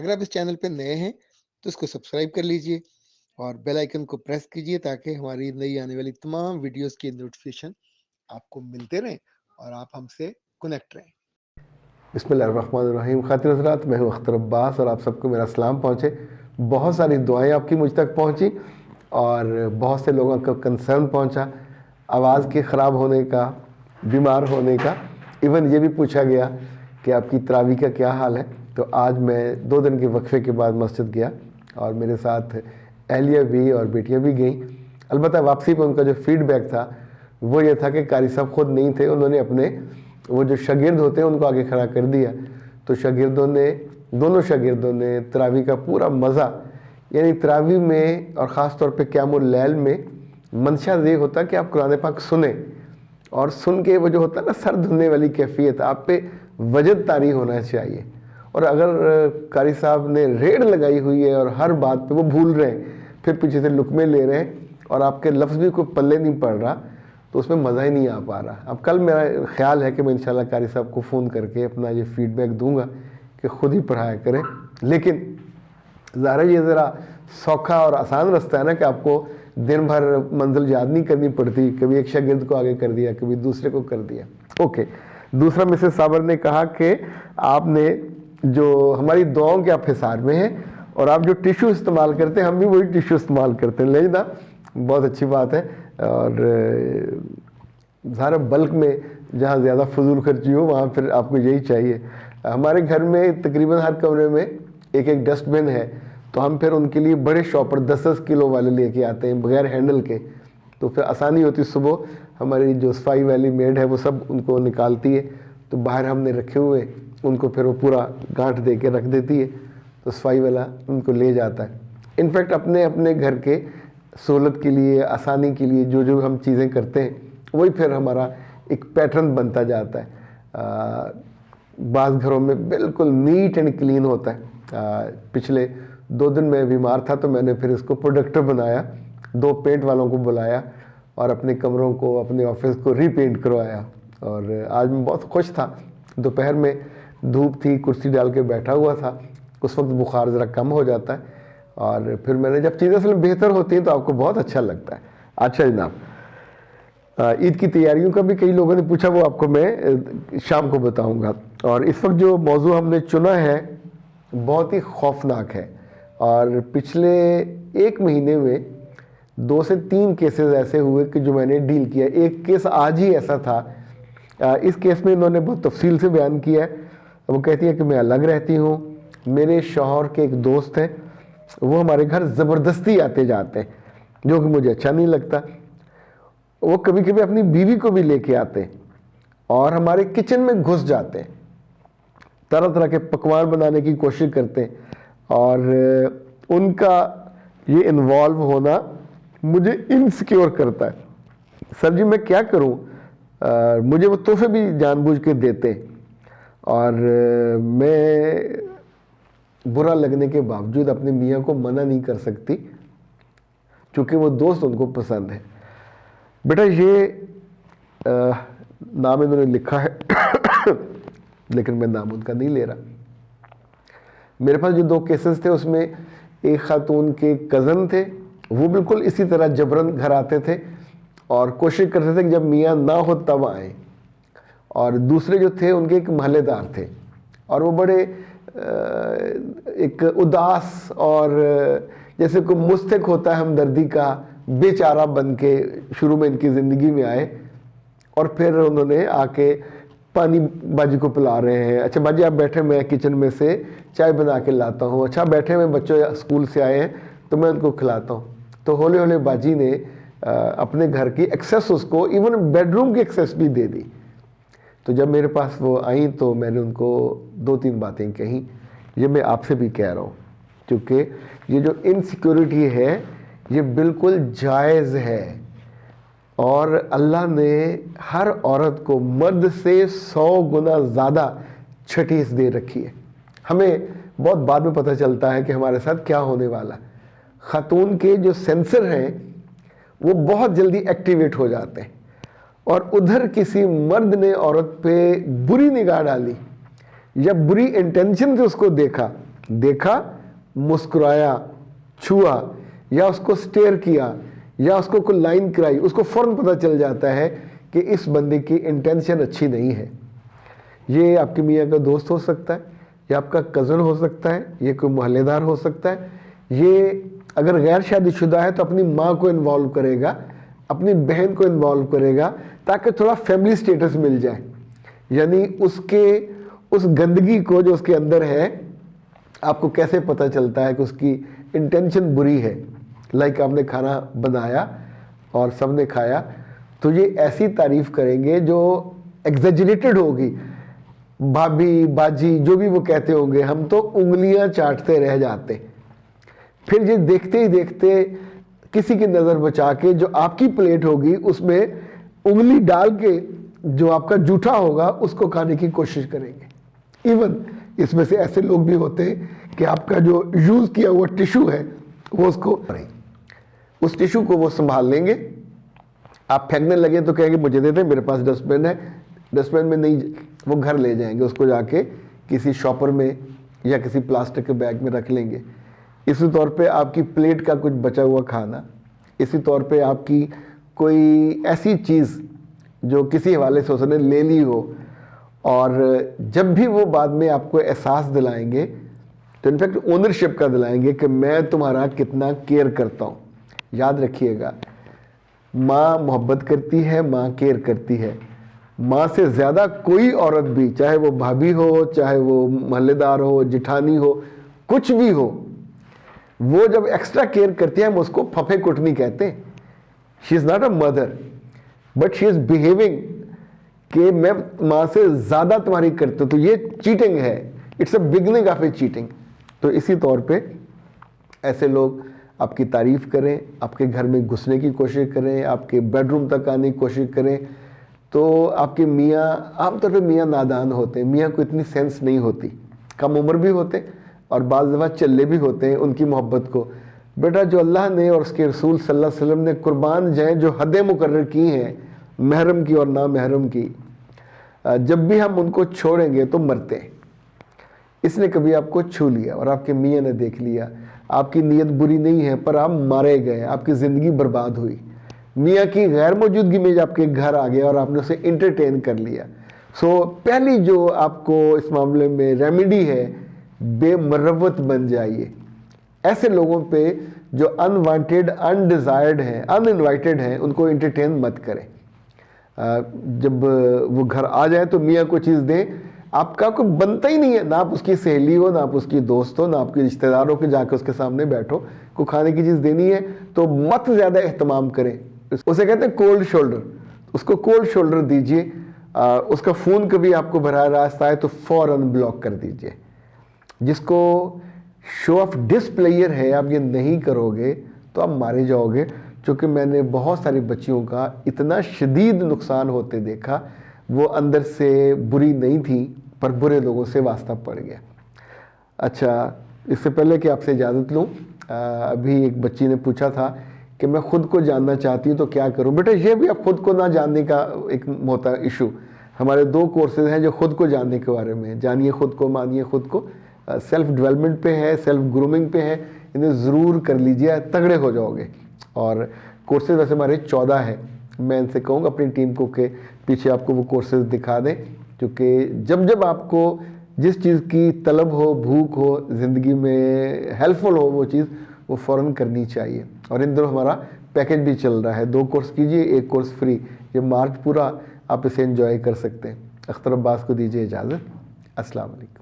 अगर आप इस चैनल पे नए हैं तो इसको सब्सक्राइब कर लीजिए और बेल आइकन को प्रेस कीजिए ताकि हमारी नई आने वाली तमाम वीडियोस की नोटिफिकेशन आपको मिलते रहें और आप हमसे कनेक्ट रहें। बिस्मिल्लाहिर्रहमानिर्रहीम। खातिर हज़रात, मैं हूँ अख्तर अब्बास और आप सबको मेरा सलाम पहुँचे। बहुत सारी दुआएं आपकी मुझ तक पहुँची और बहुत से लोगों का कंसर्न पहुँचा, आवाज़ के ख़राब होने का, बीमार होने का। इवन ये भी पूछा गया कि आपकी तरावी का क्या हाल है। तो आज मैं 2 दिन के वक्फे के बाद मस्जिद गया और मेरे साथ अहलिया भी और बेटियाँ भी गईं। अलबत्ता वापसी पर उनका जो फीडबैक था वो ये था कि कारी साहब ख़ुद नहीं थे, उन्होंने अपने वो जो शागिर्द होते हैं उनको आगे खड़ा कर दिया। तो दोनों शागिर्दों ने तरावी का पूरा मज़ा, यानी तरावी में और ख़ास तौर पे क़यामुल लैल में मंशा ये होता कि आप कुरान पाक सुने और सुन के वो जो होता है ना सर धुलने वाली कैफियत, आप पे वजद तारी होना चाहिए। और अगर कारी साहब ने रेड लगाई हुई है और हर बात पे वो भूल रहे हैं, फिर पीछे से लुकमे ले रहे हैं और आपके लफ्ज़ भी कोई पल्ले नहीं पड़ रहा, तो उसमें मज़ा ही नहीं आ पा रहा। अब कल मेरा ख्याल है कि मैं इंशाल्लाह कारी साहब को फ़ोन करके अपना ये फीडबैक दूंगा कि ख़ुद ही पढ़ाया करें। लेकिन ज़ाहिर है ये ज़रा सौखा और आसान रास्ता है ना कि आपको दिन भर मंजिल याद नहीं करनी पड़ती, कभी एक शागिर्द को आगे कर दिया, कभी दूसरे को कर दिया। ओके, दूसरा मिसेस साबर ने कहा कि आपने जो हमारी दुआओं के आप हिसार में हैं और आप जो टिश्यू इस्तेमाल करते हैं हम भी वही टिश्यू इस्तेमाल करते हैं। ले ना, बहुत अच्छी बात है। और ज़ाहिर बल्क में जहाँ ज़्यादा फजूल खर्ची हो वहाँ फिर आपको यही चाहिए। हमारे घर में तकरीबन हर कमरे में एक एक डस्टबिन है, तो हम फिर उनके लिए बड़े शॉपर 10-10 किलो वाले लेके आते हैं बगैर हैंडल के, तो फिर आसानी होती। सुबह हमारी जो सफाई वाली मेड है वो सब उनको निकालती है, तो बाहर हमने रखे हुए उनको फिर वो पूरा गांठ दे के रख देती है, तो सफाई वाला उनको ले जाता है। इनफैक्ट अपने अपने घर के सहूलत के लिए, आसानी के लिए जो जो हम चीज़ें करते हैं वही फिर हमारा एक पैटर्न बनता जाता है। बाज़ घरों में बिल्कुल नीट एंड क्लीन होता है। पिछले 2 दिन मैं बीमार था तो मैंने फिर इसको प्रोडक्टिव बनाया, 2 पेंट वालों को बुलाया और अपने कमरों को, अपने ऑफिस को रीपेंट करवाया। और आज मैं बहुत खुश था। दोपहर में धूप थी, कुर्सी डाल के बैठा हुआ था, उस वक्त बुखार ज़रा कम हो जाता है और फिर मैंने जब चीज़ें असल बेहतर होती हैं तो आपको बहुत अच्छा लगता है। अच्छा जनाब, ईद की तैयारियों का भी कई लोगों ने पूछा, वो आपको मैं शाम को बताऊंगा। और इस वक्त जो मौजू हमने चुना है बहुत ही खौफनाक है और पिछले 1 महीने में 2 से 3 केसेस ऐसे हुए कि जो मैंने डील किया। एक केस आज ही ऐसा था। इस केस में इन्होंने बहुत तफसील से बयान किया है। वो कहती है कि मैं अलग रहती हूँ, मेरे शौहर के एक दोस्त हैं, वो हमारे घर ज़बरदस्ती आते जाते हैं जो कि मुझे अच्छा नहीं लगता। वो कभी कभी अपनी बीवी को भी लेके आते हैं और हमारे किचन में घुस जाते हैं, तरह तरह के पकवान बनाने की कोशिश करते हैं और उनका ये इन्वॉल्व होना मुझे इनसिक्योर करता है। सर जी मैं क्या करूं? मुझे वो तोहफे भी जानबूझ के देते हैं और मैं बुरा लगने के बावजूद अपने मियाँ को मना नहीं कर सकती क्योंकि वो दोस्त उनको पसंद है। बेटा ये नाम इन्होंने लिखा है लेकिन मैं नाम उनका नहीं ले रहा। मेरे पास जो 2 केसेस थे उसमें एक खातून के कज़न थे, वो बिल्कुल इसी तरह जबरन घर आते थे और कोशिश करते थे कि जब मियाँ ना हो तब आए। और दूसरे जो थे उनके एक महल्लेदार थे और वो बड़े एक उदास और जैसे कोई मुस्तक होता है हमदर्दी का बेचारा बन के शुरू में इनकी ज़िंदगी में आए और फिर उन्होंने आके पानी बाजी को पिला रहे हैं। अच्छा बाजी आप बैठे, मैं किचन में से चाय बना के लाता हूँ। अच्छा बैठे में बच्चों स्कूल से आए हैं तो मैं उनको खिलाता हूँ। तो हौले हौले बाजी ने अपने घर की एक्सेस उसको, इवन बेडरूम की एक्सेस भी दे दी। तो जब मेरे पास वो आई तो मैंने उनको 2-3 बातें कही, ये मैं आपसे भी कह रहा हूँ क्योंकि ये जो इनसिक्योरिटी है ये बिल्कुल जायज़ है और अल्लाह ने हर औरत को मर्द से 100 गुना ज़्यादा छठीस दे रखी है। हमें बहुत बाद में पता चलता है कि हमारे साथ क्या होने वाला। खातून के जो सेंसर हैं वो बहुत जल्दी एक्टिवेट हो जाते हैं और उधर किसी मर्द ने औरत पे बुरी निगाह डाली या बुरी इंटेंशन से उसको देखा देखा, मुस्कुराया, छुआ या उसको स्टेयर किया या उसको कोई लाइन कराई, उसको फौरन पता चल जाता है कि इस बंदे की इंटेंशन अच्छी नहीं है। ये आपके मियाँ का दोस्त हो सकता है, ये आपका कज़न हो सकता है, ये कोई मोहल्लेदार हो सकता है। ये अगर गैर शादीशुदा है तो अपनी माँ को इन्वॉल्व करेगा, अपनी बहन को इन्वॉल्व करेगा, ताकि थोड़ा फैमिली स्टेटस मिल जाए। यानी उसके उस गंदगी को जो उसके अंदर है, आपको कैसे पता चलता है कि उसकी इंटेंशन बुरी है। लाइक आपने खाना बनाया और सबने खाया, तो ये ऐसी तारीफ करेंगे जो एग्जेजरेटेड होगी। भाभी, बाजी, जो भी वो कहते होंगे, हम तो उंगलियां चाटते रह जाते। फिर ये देखते ही देखते किसी की नज़र बचा के जो आपकी प्लेट होगी उसमें उंगली डाल के जो आपका जूठा होगा उसको खाने की कोशिश करेंगे। इवन इसमें से ऐसे लोग भी होते हैं कि आपका जो यूज़ किया हुआ टिश्यू है वो उसको, उस टिश्यू को वो संभाल लेंगे। आप फेंकने लगे तो कहेंगे मुझे दे दे, मेरे पास डस्टबिन है। डस्टबिन में नहीं, वो घर ले जाएंगे, उसको जाके किसी शॉपर में या किसी प्लास्टिक के बैग में रख लेंगे। इसी तौर पे आपकी प्लेट का कुछ बचा हुआ खाना, इसी तौर पे आपकी कोई ऐसी चीज़ जो किसी हवाले से उसने ले ली हो, और जब भी वो बाद में आपको एहसास दिलाएंगे तो इनफैक्ट ओनरशिप का दिलाएंगे कि मैं तुम्हारा कितना केयर करता हूँ। याद रखिएगा, माँ मोहब्बत करती है, माँ केयर करती है। माँ से ज़्यादा कोई औरत भी, चाहे वो भाभी हो, चाहे वो मोहल्लेदार हो, जिठानी हो, कुछ भी हो, वो जब एक्स्ट्रा केयर करती है हम उसको फफे कुटनी कहते हैं। She is not a mother but she is behaving कि मैं माँ से ज़्यादा तुम्हारी करती हूँ, तो ये चीटिंग है। It's a beginning of A cheating. तो इसी तौर पे ऐसे लोग आपकी तारीफ़ करें, आपके घर में घुसने की कोशिश करें, आपके बेडरूम तक आने की कोशिश करें, तो आपके मियाँ, आमतौर पे मियाँ नादान होते हैं, मियाँ को इतनी सेंस नहीं होती, कम उम्र भी होते और बाज़ दफ़ा चल्ले भी होते हैं उनकी मोहब्बत को। बेटा जो अल्लाह ने और उसके रसूल सल्लल्लाहु अलैहि वसल्लम ने कुर्बान जाएँ जो हदें मुकर्रर की हैं महरम की और ना महरम की, जब भी हम उनको छोड़ेंगे तो मरते हैं। इसने कभी आपको छू लिया और आपके मियाँ ने देख लिया, आपकी नीयत बुरी नहीं है पर आप मारे गए, आपकी ज़िंदगी बर्बाद हुई। मियाँ की गैर मौजूदगी में आपके घर आ गया और आपने उसे इंटरटेन कर लिया। सो पहली जो आपको इस मामले में रेमेडी है, बेमरवत बन जाइए। ऐसे लोगों पे जो अनवांटेड, अनडिज़ायर्ड हैं, अनइनवाइटेड हैं, उनको इंटरटेन मत करें। जब वो घर आ जाए तो मियाँ को चीज़ दें। आपका कोई बनता ही नहीं है, ना आप उसकी सहेली हो, ना आप उसकी दोस्त हो, ना आपके रिश्तेदार हो कि जाकर उसके सामने बैठो, को खाने की चीज़ देनी है तो मत ज़्यादा एहतमाम करें। उसे कहते हैं कोल्ड शोल्डर, उसको कोल्ड शोल्डर दीजिए। उसका फ़ोन कभी आपको बराह रास्त आए तो फ़ौरन ब्लॉक कर दीजिए। जिसको शो ऑफ डिसप्लेयर है, आप ये नहीं करोगे तो आप मारे जाओगे। क्योंकि मैंने बहुत सारी बच्चियों का इतना शदीद नुकसान होते देखा, वो अंदर से बुरी नहीं थी पर बुरे लोगों से वास्ता पड़ गया। अच्छा, इससे पहले कि आपसे इजाज़त लूँ, अभी एक बच्ची ने पूछा था कि मैं ख़ुद को जानना चाहती हूँ तो क्या करूँ। बेटा ये भी आप ख़ुद को ना जानने का एक होता है इशू। हमारे 2 कोर्सेज हैं जो ख़ुद को जानने के बारे में, जानिए ख़ुद को, मानिए ख़ुद को। सेल्फ डेवलपमेंट पे है, सेल्फ ग्रूमिंग पे है, इन्हें ज़रूर कर लीजिए, तगड़े हो जाओगे। और कोर्सेज वैसे हमारे 14 हैं। मैं इनसे कहूँगा अपनी टीम को कि पीछे आपको वो कोर्सेज दिखा दें, क्योंकि जब जब आपको जिस चीज़ की तलब हो, भूख हो, ज़िंदगी में हेल्पफुल हो, वो चीज़ वो फ़ौरन करनी चाहिए। और इन दिनों हमारा पैकेज भी चल रहा है, 2 कोर्स कीजिए, 1 कोर्स फ्री। ये मार्च पूरा आप इसे एंजॉय कर सकते हैं। अख्तर अब्बास को दीजिए इजाज़त। अस्सलाम वालेकुम।